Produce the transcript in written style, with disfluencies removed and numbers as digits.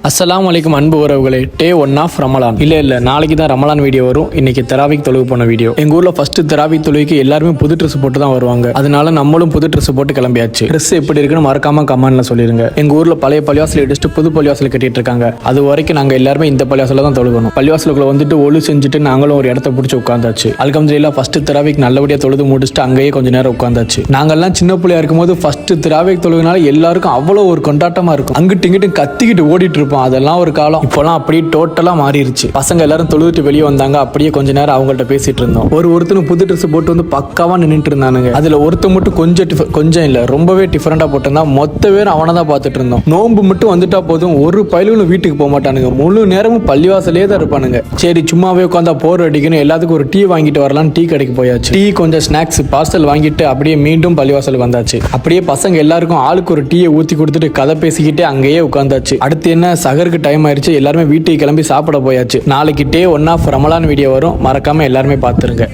அஸ்ஸலாமு அலைக்கும் அன்பு உறவுகளே. டே 1 ஆஃப் ரமலான். இல்ல நாளைக்கு தான் ரமலான் வீடியோ வரும். இன்னைக்கு தராவிக் தொழுகு போன வீடியோ. எங்க ஊர்ல ஃபர்ஸ்ட் தராவிக் தொழுகைக்கு எல்லாருமே புது ட்ரெஸ் போட்டு தான் வருவாங்க. அதனால நம்மளும் புது ட்ரெஸ் போட்டு கிளம்பியாச்சு. ட்ரெஸ் எப்படி இருக்குன்னு மறக்காம கமெண்ட்ல சொல்லிருங்க. எங்க ஊர்ல பழைய பள்ளிவாசல் எடுத்துட்டு புது பள்ளிவாசல் கட்டிட்டு இருக்காங்க. அது வரைக்கும் நாங்க எல்லாருமே இந்த பள்ளிவாசல தான் தொழுகணும். பள்ளிவாசலுக்குள்ள வந்துட்டு ஒழு செஞ்சுட்டு நாங்களும் ஒரு இடத்த பிடிச்சி உட்காந்தாச்சு. அல்ஹம்துலில்லாஹ் ஃபர்ஸ்ட் தராவிக் நல்லபடியா தொழுது முடிச்சுட்டு அங்கேயே கொஞ்ச நேரம் உட்காந்தாச்சு. நாங்கெல்லாம் சின்ன பிள்ளையா இருக்கும்போது ஃபர்ஸ்ட் தராவிக் தொழுகுனால எல்லாருக்கும் அவ்வளவு ஒரு கொண்டாட்டமா இருக்கும். அங்கிட்டு இங்கிட்டு கத்திக்கிட்டு ஓடிட்டு இருப்போம். அதெல்லாம் ஒரு காலம். இப்போலாம் அப்படியே டோட்டலா மாறிடுச்சு. பசங்க எல்லாரும் தொழுதுட்டு வெளியே வந்தாங்க. அப்படியே கொஞ்ச நேரம் அவங்கள்ட்ட பேசிட்டு இருந்தோம். ஒருத்தனும் புது ட்ரெஸ் போட்டு வந்து பக்காவா நின்றுட்டு இருந்தானுங்க. அதுல ஒருத்த மட்டும் கொஞ்சம் இல்ல ரொம்பவே டிஃபரெண்டா போட்டிருந்தான். மொத்த பேர் அவனை தான் பார்த்துட்டு இருந்தோம். நோன்பு மட்டும் வந்துட்டா போதும், ஒரு பயலுகளும் வீட்டுக்கு போக மாட்டானுங்க. முழு நேரமும் பள்ளிவாசலே தான் இருப்பானுங்க. சரி சும்மாவே உட்காந்தா போர் அடிக்கணும், எல்லாத்துக்கும் ஒரு டீ வாங்கிட்டு வரலாம். டீ கடைக்கு போயாச்சு. டீ கொஞ்சம் ஸ்நாக்ஸ் பார்சல் வாங்கிட்டு அப்படியே மீண்டும் பள்ளிவாசல் வந்தாச்சு. அப்படியே பசங்க எல்லாருக்கும் ஆளுக்கு ஒரு டீயை ஊத்தி கொடுத்துட்டு கதை பேசிக்கிட்டே அங்கேயே உட்காந்தாச்சு. அடுத்து என்ன, சகருக்கு டைம் ஆயிடுச்சு. எல்லாருமே வீட்டுக்கு கிளம்பி சாப்பிட போயாச்சு. நாளைக்கு டே 1 ஆஃப் ரமலான் வீடியோ வரும். மறக்காம எல்லாருமே பார்த்துருங்க.